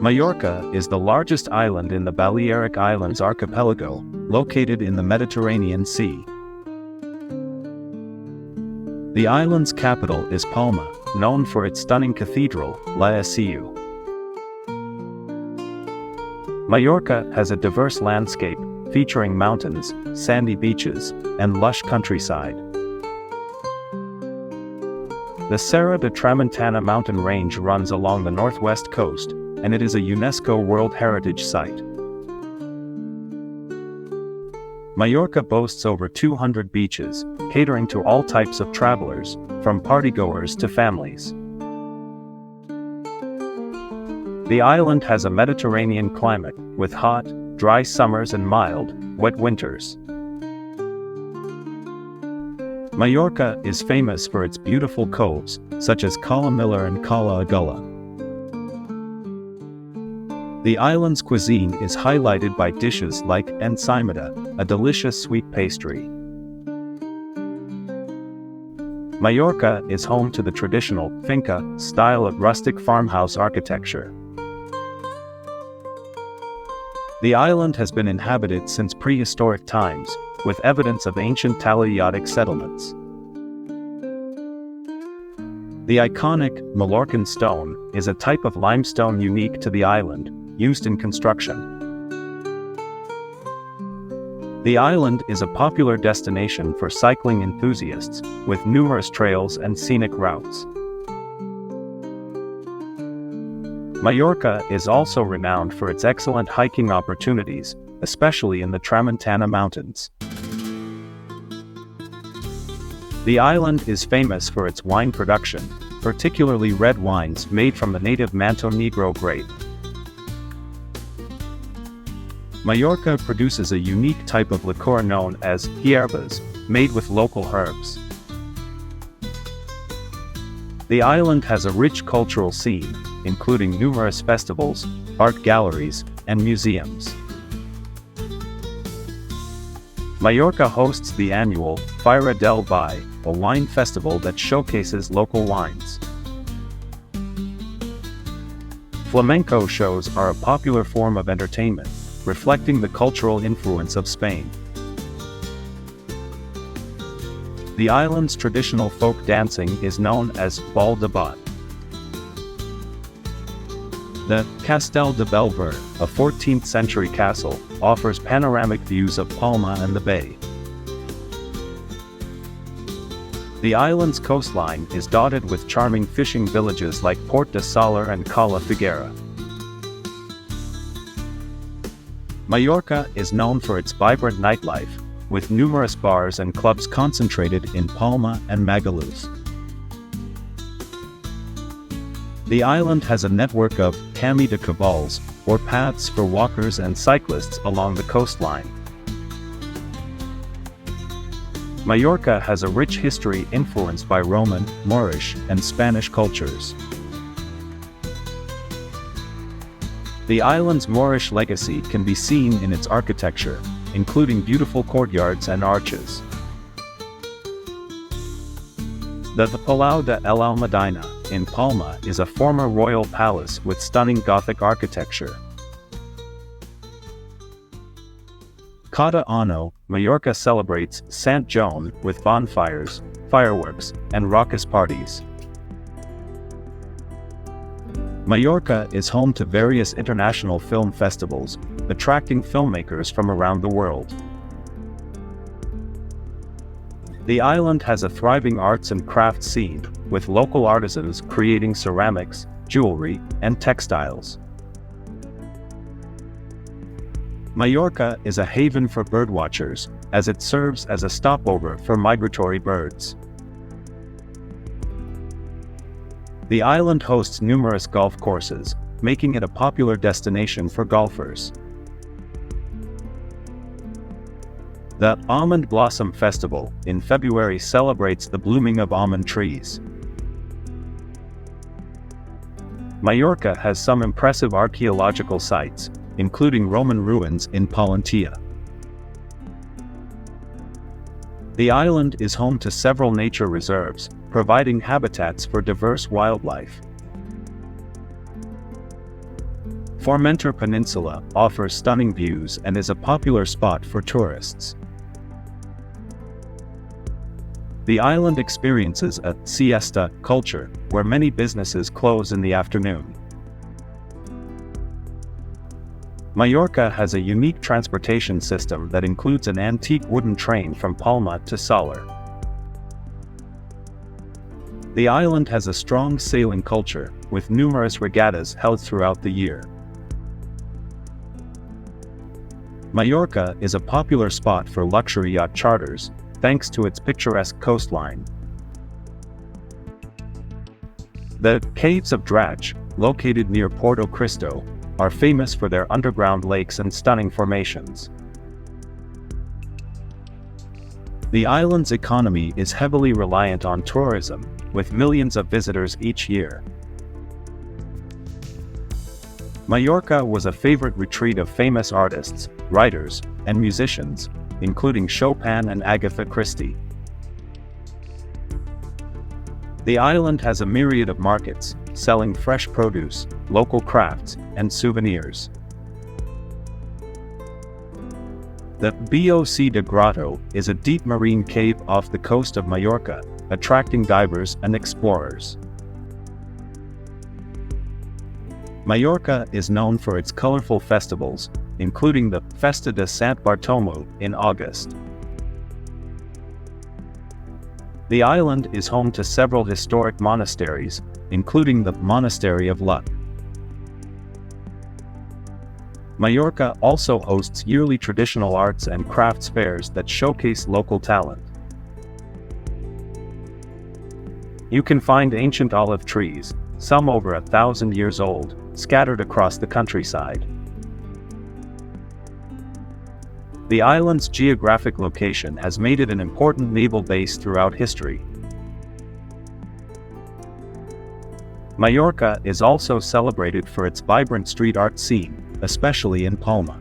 Mallorca is the largest island in the Balearic Islands archipelago, located in the Mediterranean Sea. The island's capital is Palma, known for its stunning cathedral, La Seu. Mallorca has a diverse landscape, featuring mountains, sandy beaches, and lush countryside. The Serra de Tramuntana mountain range runs along the northwest coast, and it is a UNESCO World Heritage Site. Mallorca boasts over 200 beaches, catering to all types of travelers, from partygoers to families. The island has a Mediterranean climate, with hot, dry summers and mild, wet winters. Mallorca is famous for its beautiful coves, such as Cala Miller and Cala Agulla. The island's cuisine is highlighted by dishes like ensaimada, a delicious sweet pastry. Mallorca is home to the traditional finca style of rustic farmhouse architecture. The island has been inhabited since prehistoric times, with evidence of ancient Talaiodic settlements. The iconic Mallorcan stone is a type of limestone unique to the island, used in construction. The island is a popular destination for cycling enthusiasts, with numerous trails and scenic routes. Mallorca is also renowned for its excellent hiking opportunities, especially in the Tramuntana Mountains. The island is famous for its wine production, particularly red wines made from the native Manto Negro grape. Mallorca produces a unique type of liqueur known as hierbas, made with local herbs. The island has a rich cultural scene, including numerous festivals, art galleries, and museums. Mallorca hosts the annual Fira del Vi, a wine festival that showcases local wines. Flamenco shows are a popular form of entertainment, reflecting the cultural influence of Spain. The island's traditional folk dancing is known as Ball de Bot. The Castel de Belver, a 14th-century castle, offers panoramic views of Palma and the bay. The island's coastline is dotted with charming fishing villages like Port de Saler and Cala Figuera. Mallorca is known for its vibrant nightlife, with numerous bars and clubs concentrated in Palma and Magaluz. The island has a network of Camí de Cabals, or paths for walkers and cyclists along the coastline. Mallorca has a rich history influenced by Roman, Moorish, and Spanish cultures. The island's Moorish legacy can be seen in its architecture, including beautiful courtyards and arches. The Palau de el Almudena in Palma is a former royal palace with stunning Gothic architecture. Cada Ano, Mallorca celebrates Sant Joan with bonfires, fireworks, and raucous parties. Mallorca is home to various international film festivals, attracting filmmakers from around the world. The island has a thriving arts and crafts scene, with local artisans creating ceramics, jewelry, and textiles. Mallorca is a haven for birdwatchers, as it serves as a stopover for migratory birds. The island hosts numerous golf courses, making it a popular destination for golfers. The Almond Blossom Festival in February celebrates the blooming of almond trees. Mallorca has some impressive archaeological sites, including Roman ruins in Palentia. The island is home to several nature reserves, providing habitats for diverse wildlife. Formentor Peninsula offers stunning views and is a popular spot for tourists. The island experiences a siesta culture, where many businesses close in the afternoon. Mallorca has a unique transportation system that includes an antique wooden train from Palma to Soler. The island has a strong sailing culture, with numerous regattas held throughout the year. Mallorca is a popular spot for luxury yacht charters, thanks to its picturesque coastline. The Caves of Drach, located near Porto Cristo, are famous for their underground lakes and stunning formations. The island's economy is heavily reliant on tourism, with millions of visitors each year. Mallorca was a favorite retreat of famous artists, writers, and musicians, including Chopin and Agatha Christie. The island has a myriad of markets, selling fresh produce, local crafts, and souvenirs. The Boc de Grotto is a deep marine cave off the coast of Mallorca, attracting divers and explorers. Mallorca is known for its colorful festivals, including the Festa de Sant Bartomeu in August. The island is home to several historic monasteries, including the Monastery of Luck. Mallorca also hosts yearly traditional arts and crafts fairs that showcase local talent. You can find ancient olive trees, some over 1,000 years old, scattered across the countryside. The island's geographic location has made it an important naval base throughout history. Mallorca is also celebrated for its vibrant street art scene, especially in Palma.